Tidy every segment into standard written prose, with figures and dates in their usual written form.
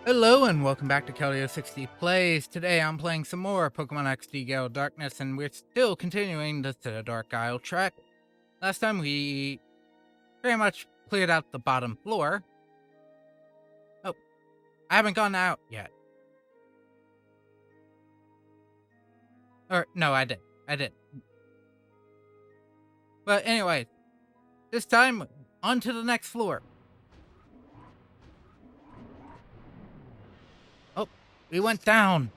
Hello and welcome back to Kelly60 Plays. Today I'm playing some more Pokemon XD Gale Darkness and we're still continuing the Citadark Isle trek. Last time we pretty much cleared out the bottom floor. Oh, I haven't gone out yet. Or, no, I did. I did. But anyway, this time, on to the next floor. Oh, we went down.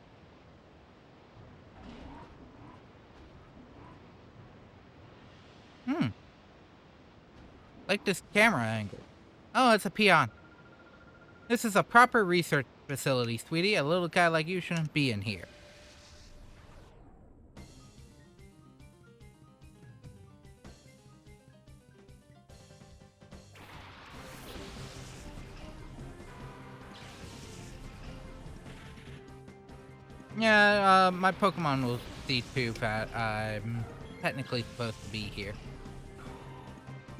Like this camera angle. Oh, it's a peon. This is a proper research facility, sweetie. A little guy like you shouldn't be in here. Yeah, my Pokemon will see too that I'm technically supposed to be here.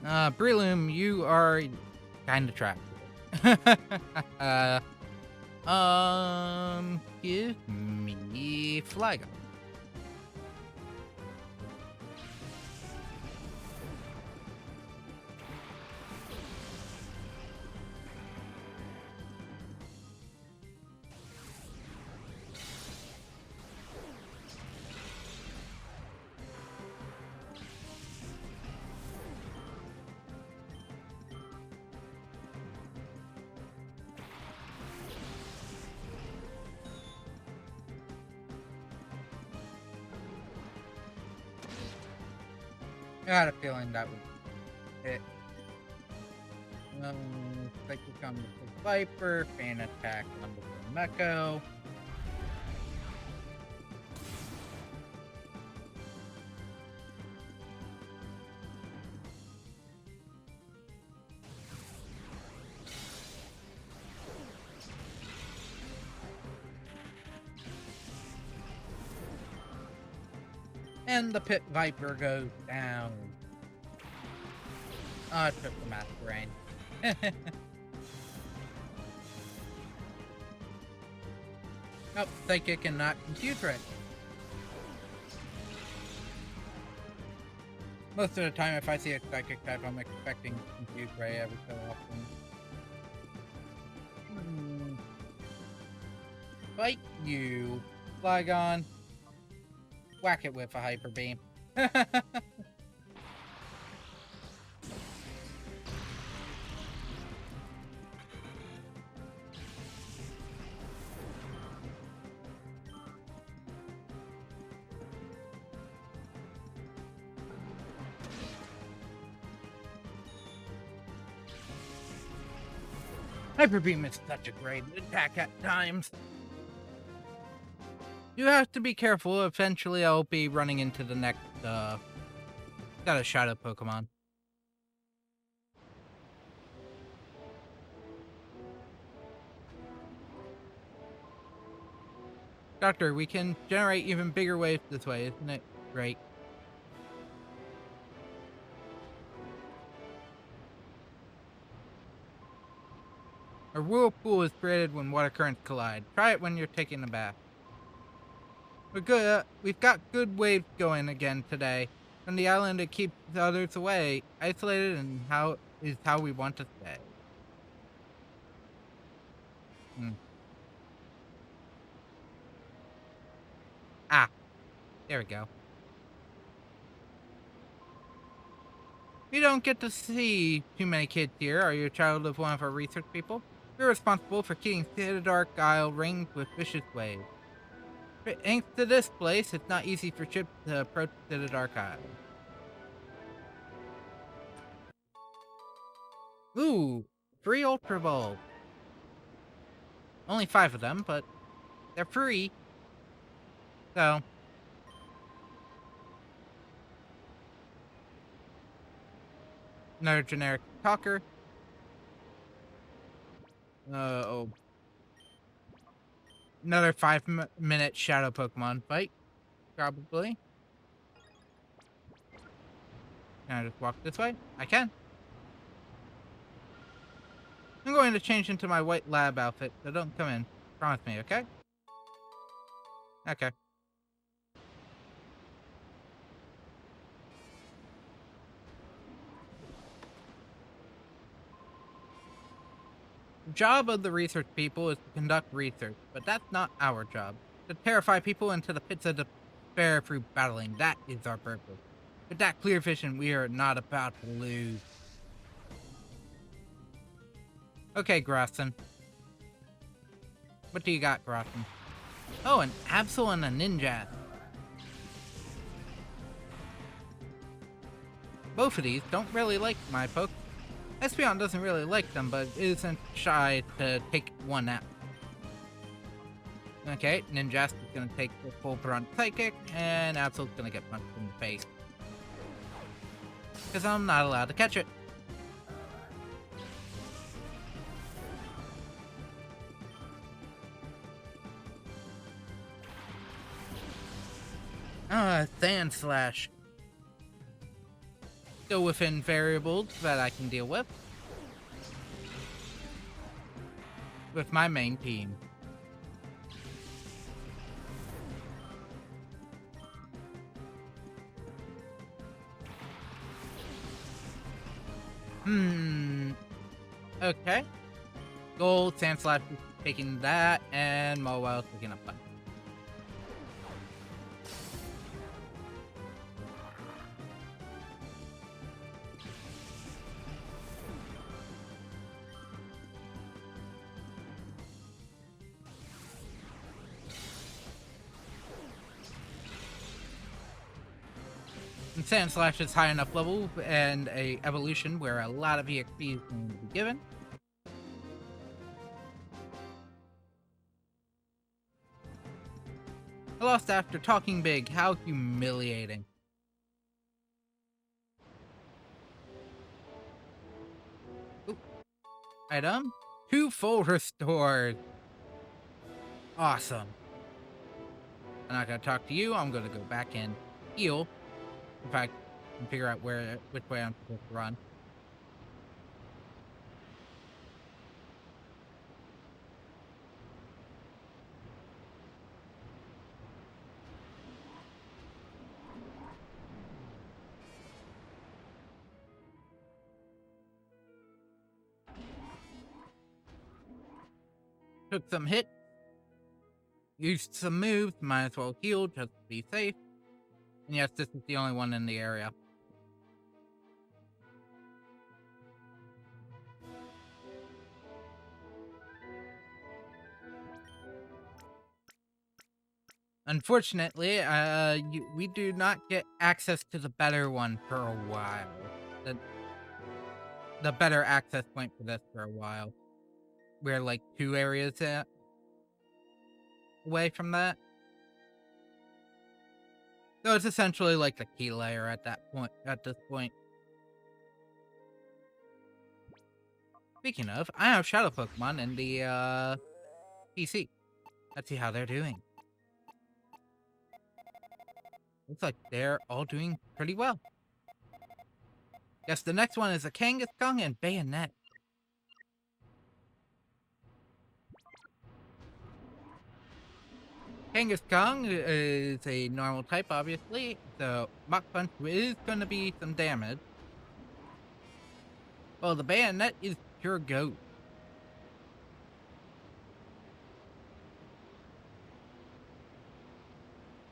Breloom, you are kind of trapped. Give me Flygon. I had a feeling that would hit. Psychic on the Viper, Fan Attack on the Meko. And the Pit Viper goes down. Oh, it took the Master Brain. Nope, Psychic and not Confuse Ray. Most of the time, if I see a Psychic type, I'm expecting Confuse Ray every so often. Fight you, Flygon. Whack it with a Hyper Beam. Hyper Beam is such a great attack at times. You have to be careful. Eventually, I'll be running into the next, got a Shadow Pokemon. Doctor, we can generate even bigger waves this way, isn't it great? A whirlpool is created when water currents collide. Try it when you're taking a bath. We're good. We've got good waves going again today. From the island, it keeps the others away. Isolated and how we want to stay. Ah, there we go. We don't get to see too many kids here. Are you a child of one of our research people? We're responsible for keeping Citadark Isle ringed with vicious waves. Thanks to this place, it's not easy for ships to approach Citadark Isle. Ooh, free Ultra Balls. Only 5 of them, but they're free. So, another generic talker. Oh. Another 5-minute Shadow Pokemon fight, probably. Can I just walk this way? I can. I'm going to change into my white lab outfit, so don't come in. Promise me, okay? Okay. The job of the research people is to conduct research, but that's not our job. To terrify people into the pits of despair through battling, that is our purpose. With that clear vision, we are not about to lose. Okay, Grasson. What do you got, Grasson? Oh, an Absol and a Ninja. Both of these don't really like my poke. Espeon doesn't really like them, but isn't shy to take one out. Okay, Ninjask is gonna take the full brunt psychic, and Absol's gonna get punched in the face. Because I'm not allowed to catch it. Sand Slash. Still within variables that I can deal with my main team. Okay. Gold, Sand Slash is taking that, and Mowile taking a punch. And Sand Slash is high enough level and a evolution where a lot of EXP is going to be given. I lost after talking big. How humiliating. Ooh. Item. 2 full restored. Awesome. I'm not gonna talk to you. I'm gonna go back and heal. In fact, and figure out which way I'm supposed to run. Took some hits. Used some moves. Might as well heal just to be safe. And yes, this is the only one in the area. Unfortunately, we do not get access to the better one for a while. The better access point for this for a while. We're like 2 areas away from that. So it's essentially like the key layer at this point. Speaking of, I have Shadow Pokemon in the PC. Let's see how they're doing. Looks like they're all doing pretty well. Guess the next one is a Kangaskhan and Bayonet. Kangaskhan is a normal type, obviously, so Mach Punch is going to be some damage. Well, the Bayonet is pure Ghost.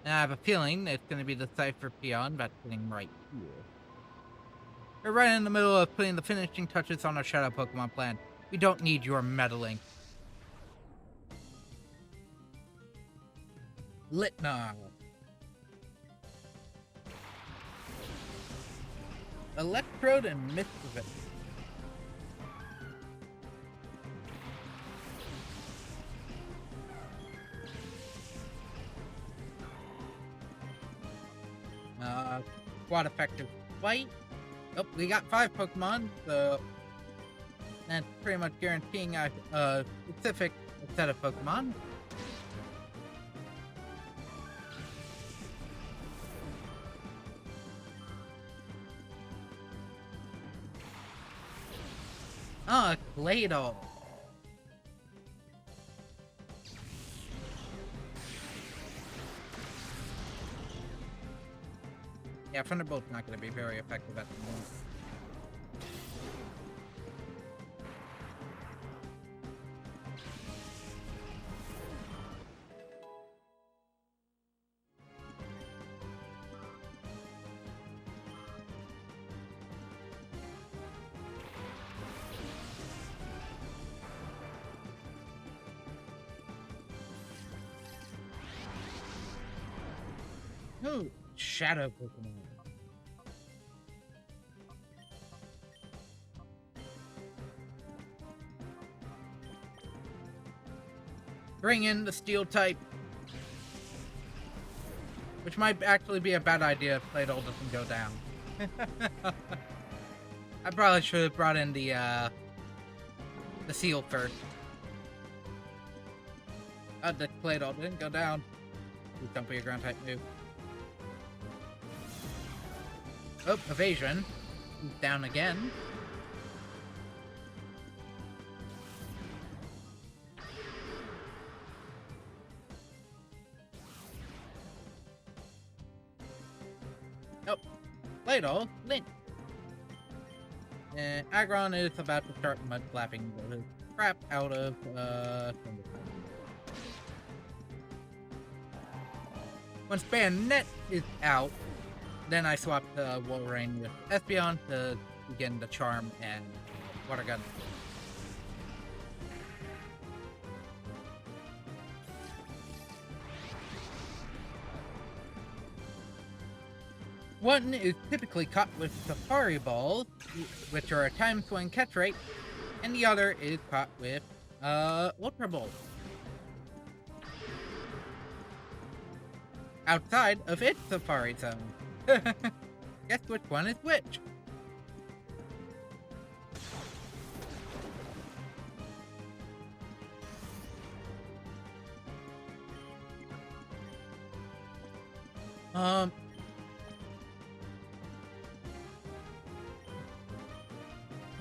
And I have a feeling it's going to be the Cypher Peon that's sitting right here. We're right in the middle of putting the finishing touches on our Shadow Pokemon plan. We don't need your meddling. Litnar. Electrode and Mischievous. Quad effective fight. Oh, we got 5 Pokemon, so that's pretty much guaranteeing a specific set of Pokemon. Ah, Gale. Yeah, Thunderbolt's not going to be very effective at the moment. Ooh, Shadow Pokemon. Bring in the Steel type. Which might actually be a bad idea if Claydol doesn't go down. I probably should have brought in the Seal first. The Claydol didn't go down. Please don't be a ground type move. Oh, evasion. He's down again. Nope. Claydol, Link. And Aggron is about to start mud flapping the crap out of Once Bayonet is out, then I swap the Wolverine with Espeon to begin the Charm and Water Gun. One is typically caught with Safari Balls, which are a time swing catch rate, and the other is caught with Ultra Balls. Outside of its Safari Zone. Guess which one is which?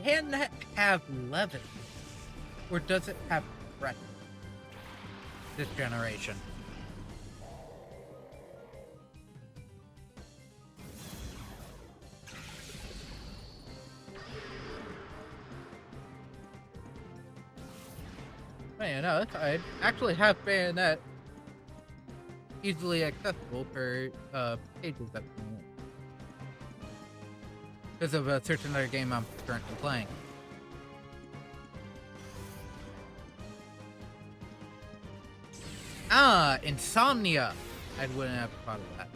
Can that have Levin? Or does it have Threat? This generation. Bayonet, I'd actually have Bayonet easily accessible for pages at the moment. Because of a certain other game I'm currently playing. Ah, Insomnia! I wouldn't have thought of that.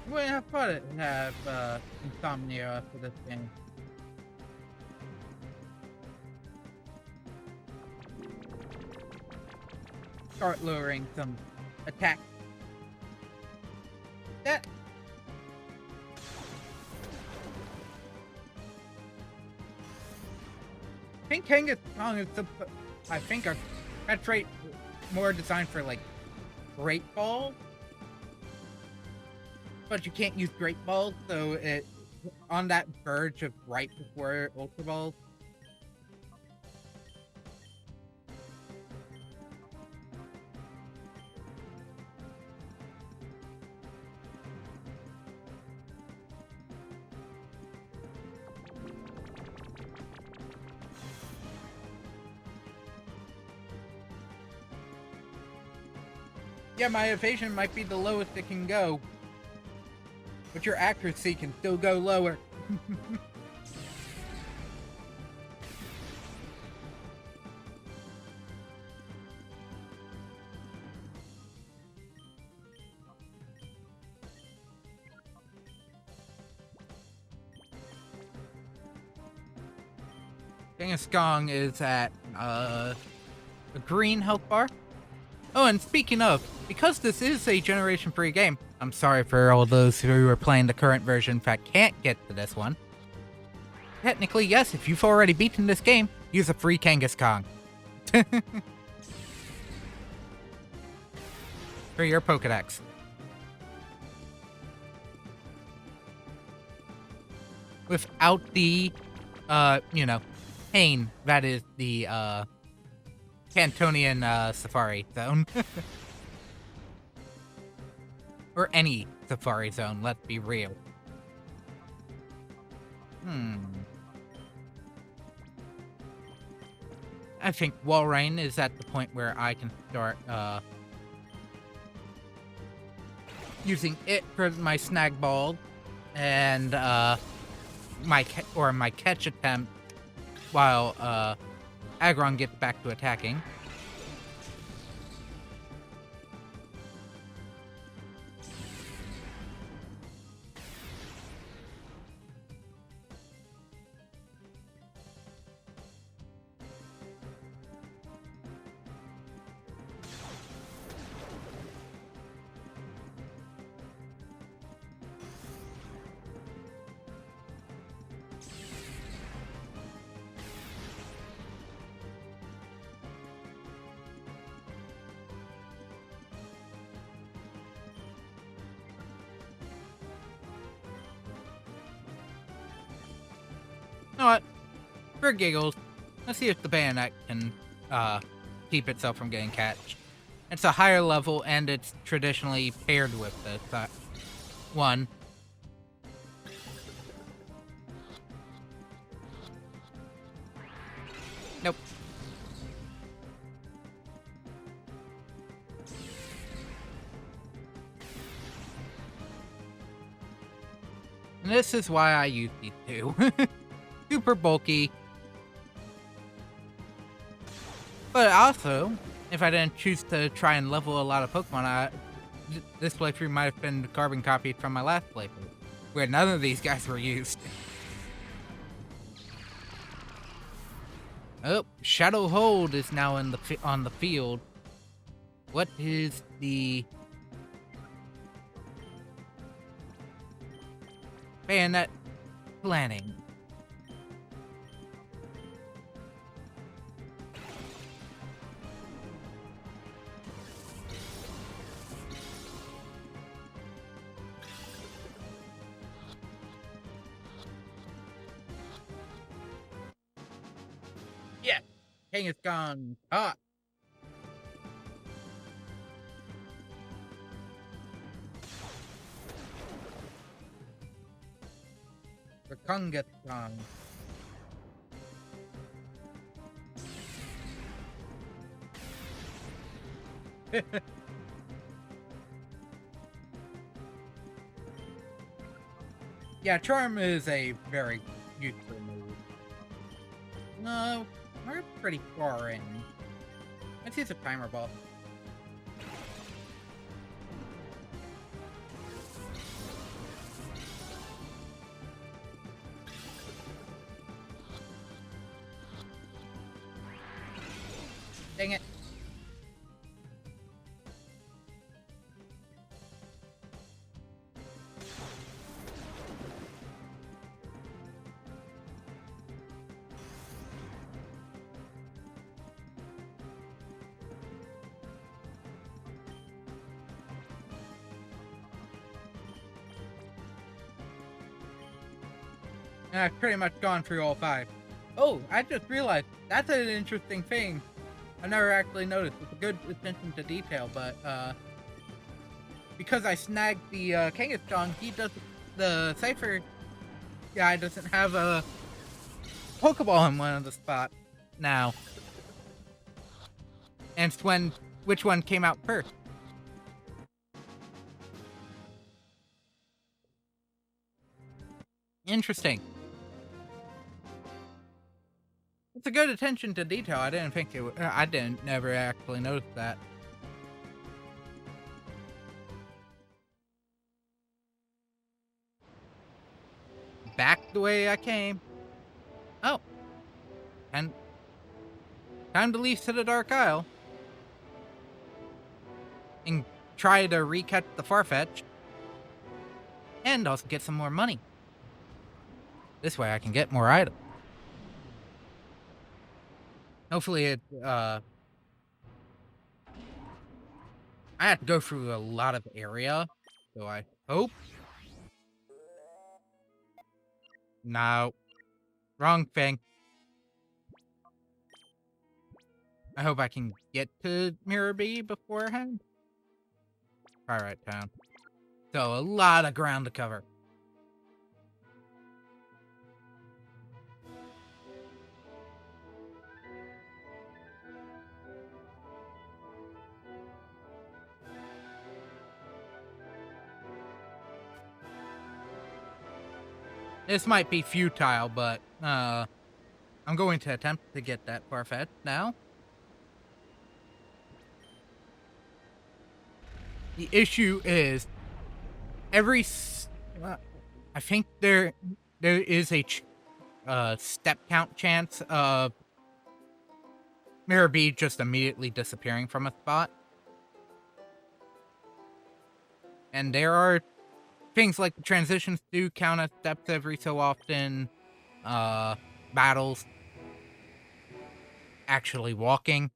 I wouldn't have thought it would have Insomnia for this game. Start lowering some attack. That. I think Kangaskhan is I think a catch rate more designed for like Great Ball. But you can't use Great Balls, so it's on that verge of right before Ultra Balls. Yeah, my evasion might be the lowest it can go. But your accuracy can still go lower. Kangaskhan is at a green health bar. Oh, and speaking of, because this is a Generation 3 game, I'm sorry for all those who are playing the current version, in fact can't get to this one. Technically, yes, if you've already beaten this game, Use a free Kangaskhan. For your Pokedex. Without the, pain that is the, Cantonian, Safari Zone. Or any Safari Zone, let's be real. I think Walrein is at the point where I can start, using it for my snag ball and, my catch attempt while, Aggron gets back to attacking. You know what? For giggles, let's see if the bayonet can keep itself from getting catched. It's a higher level, and it's traditionally paired with this one. Nope. And this is why I use these two. Super bulky. But also, if I didn't choose to try and level a lot of Pokemon, this playthrough might have been carbon copied from my last playthrough, where none of these guys were used. Oh, Shadow Hold is now on the field. What is the bayonet planning? Yeah, Kangaskhan caught. The Kangaskhan. Yeah, Charm is a very useful move. No, we're pretty far in. Let's use a timer ball. Dang it. And I've pretty much gone through all 5. Oh, I just realized that's an interesting thing. I never actually noticed. It's a good attention to detail, but because I snagged the Kangaskhan, the Cypher guy doesn't have a Pokeball in one of the spots now. And it's which one came out first. Interesting. It's a good attention to detail. I didn't think I didn't never actually notice that. Back the way I came. Oh. And time to leave Citadark Isle. And try to recatch the Farfetch. And also get some more money. This way I can get more items. Hopefully it, I have to go through a lot of area, so I hope. No. Wrong thing. I hope I can get to Mirror B beforehand. Alright, town. So, a lot of ground to cover. This might be futile, but, I'm going to attempt to get that far-fetched now. The issue is, I think there is a step count chance of Mirror B just immediately disappearing from a spot. And there are things like the transitions do count as steps every so often. Battles. Actually walking.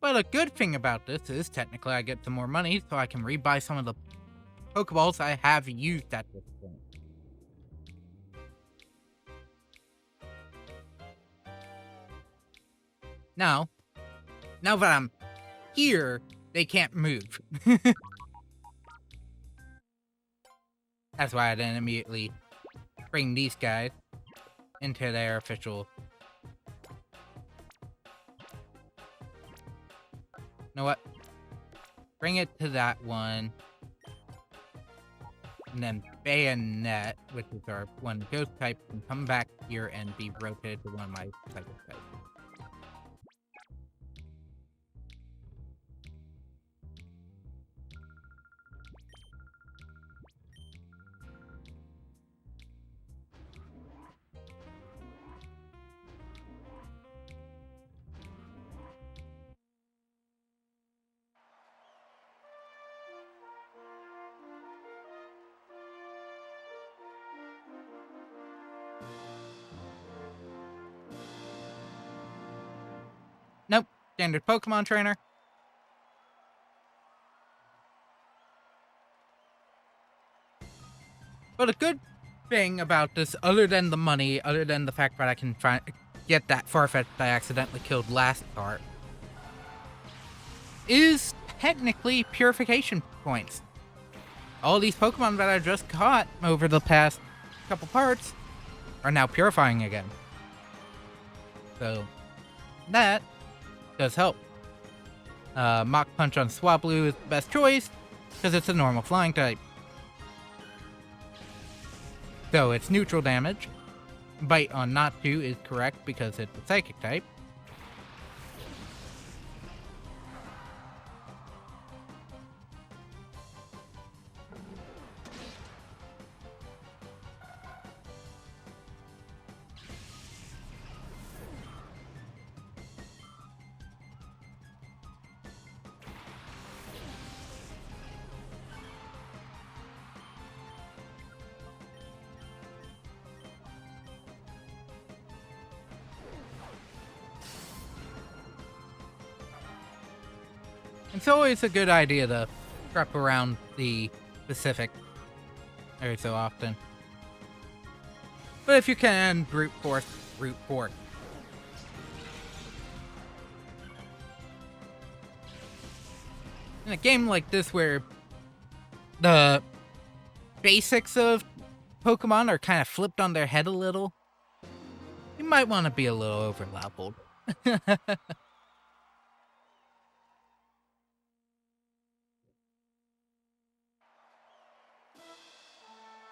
But a good thing about this is technically I get some more money so I can rebuy some of the Pokeballs I have used at this point. Now that I'm here, they can't move. That's why I didn't immediately bring these guys into their official... You know what? Bring it to that one. And then Bayonet, which is our one ghost type, can come back here and be rotated to one of my psychic types. Nope. Standard Pokemon trainer. But a good thing about this, other than the money, other than the fact that I can get that Farfetch'd I accidentally killed last part, is technically purification points. All these Pokemon that I just caught over the past couple parts are now purifying again. So, that does help. Mach Punch on Swablu is the best choice, because it's a normal flying type. So it's neutral damage. Bite on Natu is correct because it's a psychic type. It's always a good idea to prep around the Pacific every so often. But if you can, brute force. In a game like this where the basics of Pokemon are kind of flipped on their head a little, you might want to be a little over-leveled.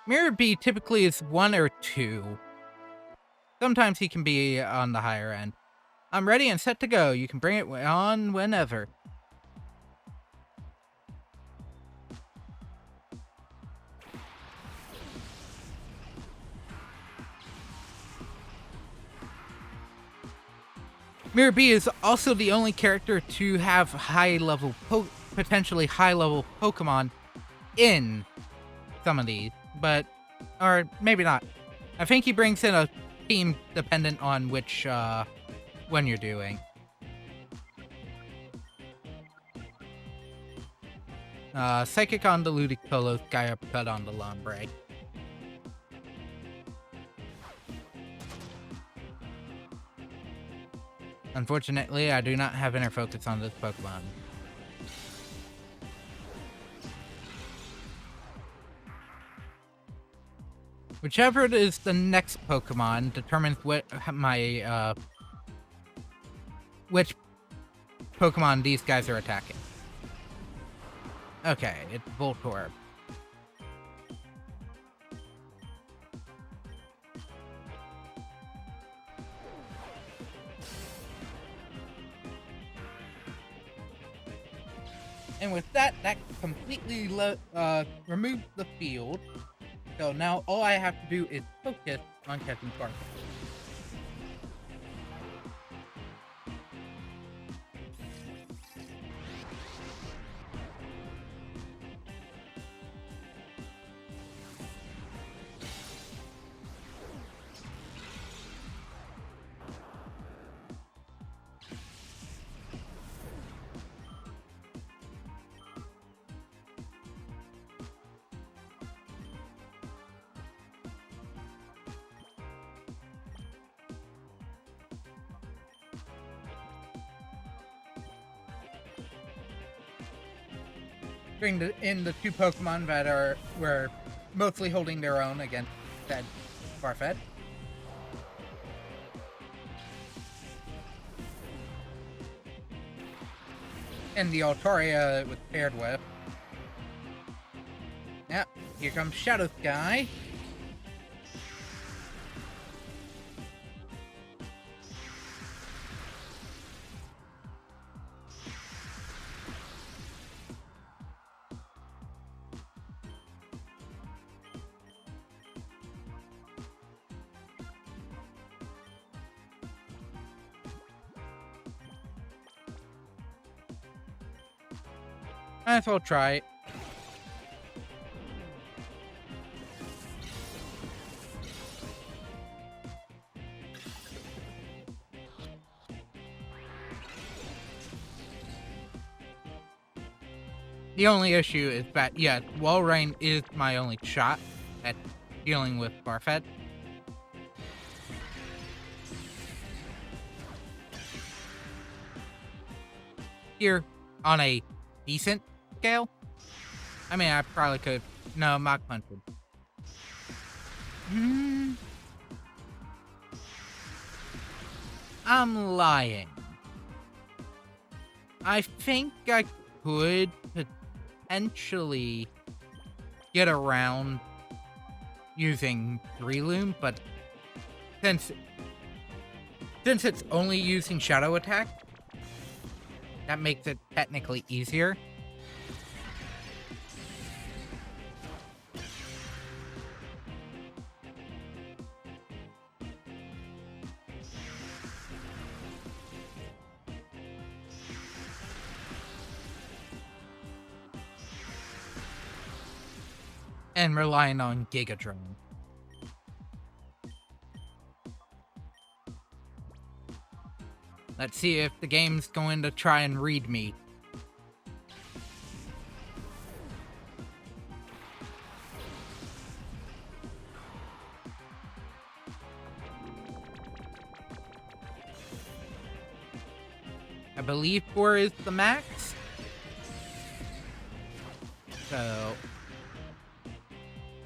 Mirror B typically is 1 or 2. Sometimes he can be on the higher end. I'm ready and set to go. You can bring it on whenever. Mirror B is also the only character to have high-level potentially high-level Pokemon in some of these, but, or maybe not. I think he brings in a team dependent on which one you're doing. Psychic on the Ludicolo, Sky Uppercut on the Lombre. Unfortunately, I do not have Inner Focus on this Pokemon. Whichever is the next Pokemon determines what my which Pokemon these guys are attacking. Okay, it's Voltorb. And with that, that completely removed the field. So now all I have to do is focus on catching Spark. Bring in the two Pokemon that were mostly holding their own against said Farfetch'd. And the Altaria was paired with. Yep, here comes Shadow Sky. Might as well try it. The only issue is that, yeah, Wall Rain is my only shot at dealing with Farfetch'd. Here, on a decent scale, I mean, I probably could. No, Mach Punch would. I'm lying. I think I could potentially get around using Breloom, but since it's only using Shadow Attack, that makes it technically easier. And relying on Giga Drone. Let's see if the game's going to try and read me. I believe 4 is the max. So...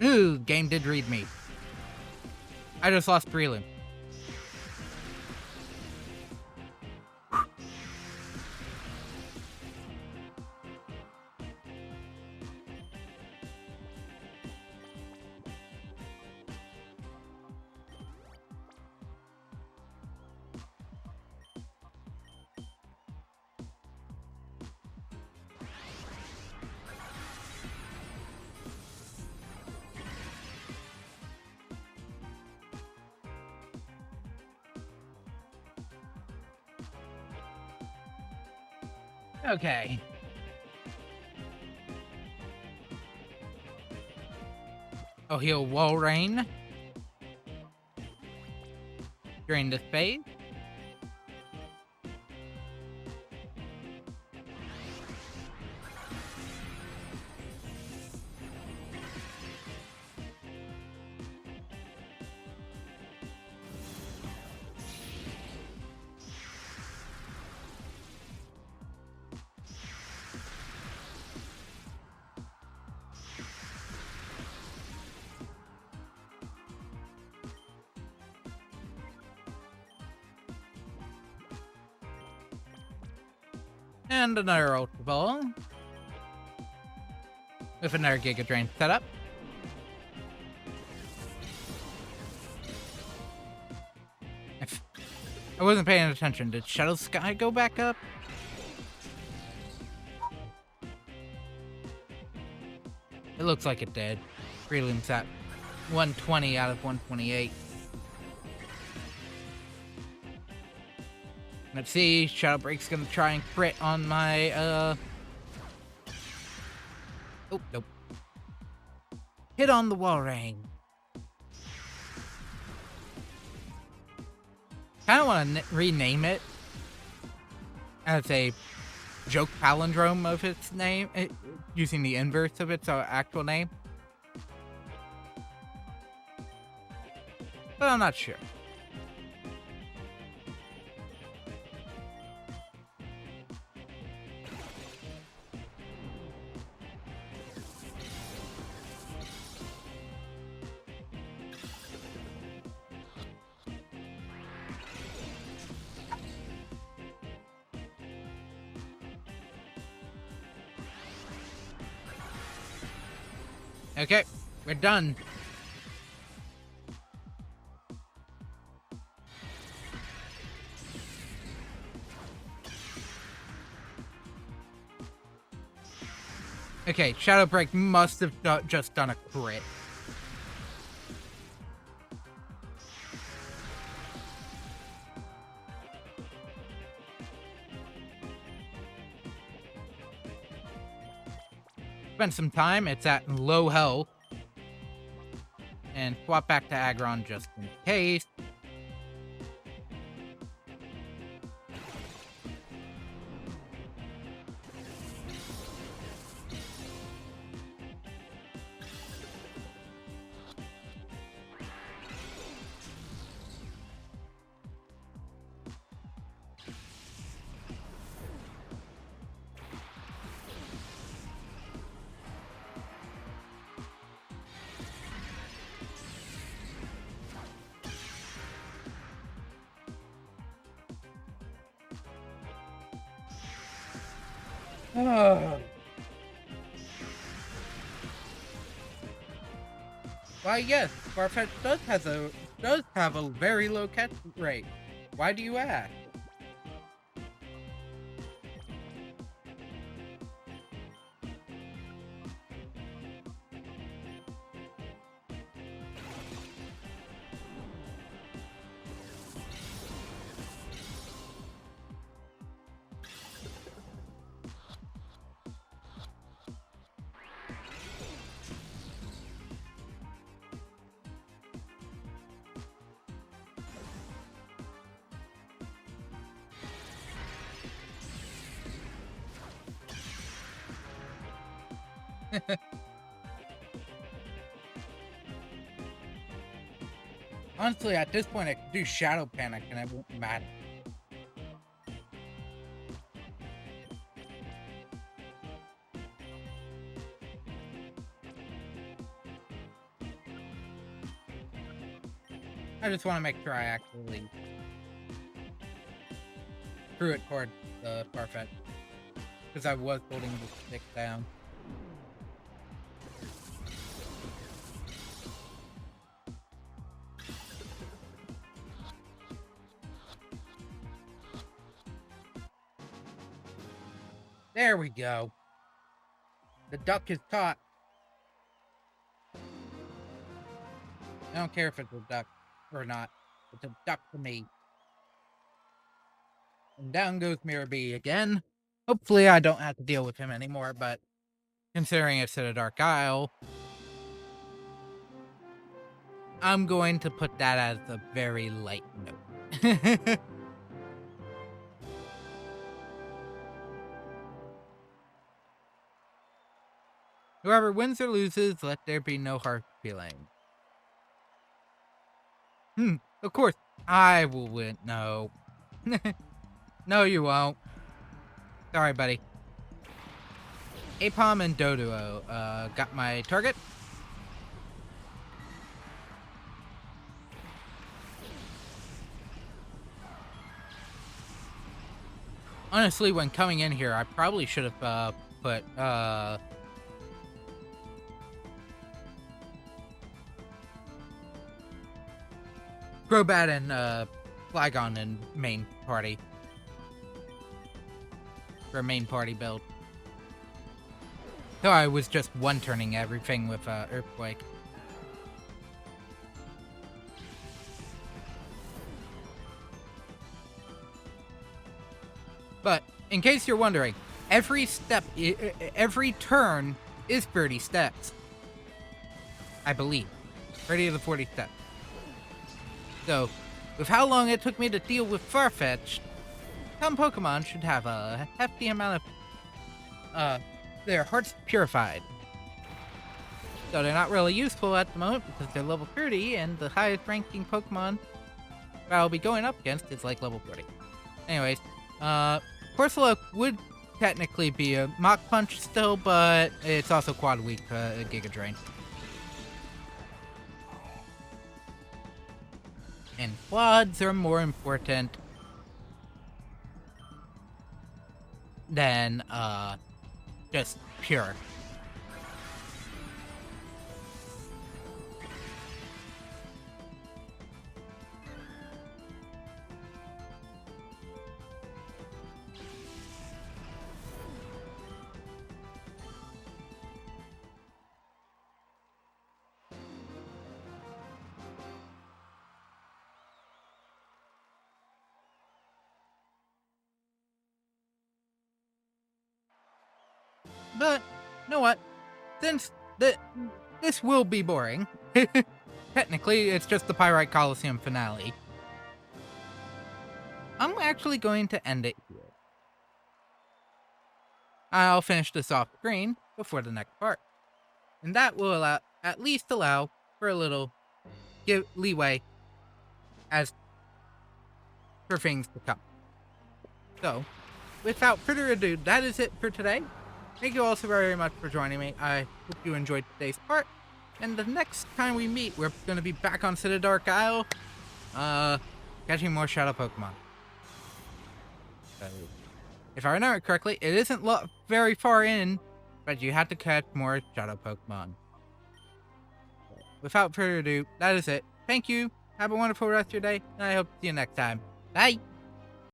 Ooh, game did read me. I just lost Breloom. Okay. I'll heal Wall Rain during this phase. And another Ultra Ball. With another Giga Drain setup. I wasn't paying attention. Did Shadow Sky go back up? It looks like it did. Prelims at 120 out of 128. Let's see. Shadow Break's gonna try and crit on my, Oh, nope. Hit on the Wall Rain. Kind of want to rename it as a joke palindrome of its name, using the inverse of its actual name. But I'm not sure. Okay, we're done. Okay, Shadow Break must have just done a crit. Spend some time. It's at low health. And swap back to Aggron just in case. Why, yes, Farfetch does have a very low catch rate. Why do you ask? Honestly, at this point, I could do Shadow Panic and it won't matter. I just want to make sure I actually threw it toward the Farfetch, because I was holding the stick down. There we go. The duck is caught. I don't care if it's a duck or not. It's a duck to me. And down goes Mirror B again. Hopefully I don't have to deal with him anymore, but considering it's Citadark Isle, I'm going to put that as a very light note. Whoever wins or loses, let there be no hard feelings. Of course, I will win. No. No, you won't. Sorry, buddy. Apom and Doduo, got my target. Honestly, when coming in here, I probably should have, put, Crobat and, Flygon in main party. For a main party build. So I was just one-turning everything with, Earthquake. But, in case you're wondering, every turn is 30 steps. I believe. 30 of the 40 steps. So, with how long it took me to deal with Farfetch'd, some Pokemon should have a hefty amount of, their hearts purified. So they're not really useful at the moment because they're level 30, and the highest ranking Pokemon that I'll be going up against is like level 30. Anyways, Corsola would technically be a Mach Punch still, but it's also quad weak Giga Drain. And quads are more important than, just pure. But, you know what? Since this will be boring, technically it's just the Pyrite Coliseum finale, I'm actually going to end it here. I'll finish this off screen before the next part. And that will at least allow for a little leeway as for things to come. So, without further ado, that is it for today. Thank you all so very much for joining me. I hope you enjoyed today's part. And the next time we meet, we're going to be back on Citadark Isle, catching more Shadow Pokemon. So, if I remember correctly, it isn't very far in, but you have to catch more Shadow Pokemon. Without further ado, that is it. Thank you. Have a wonderful rest of your day, and I hope to see you next time. Bye!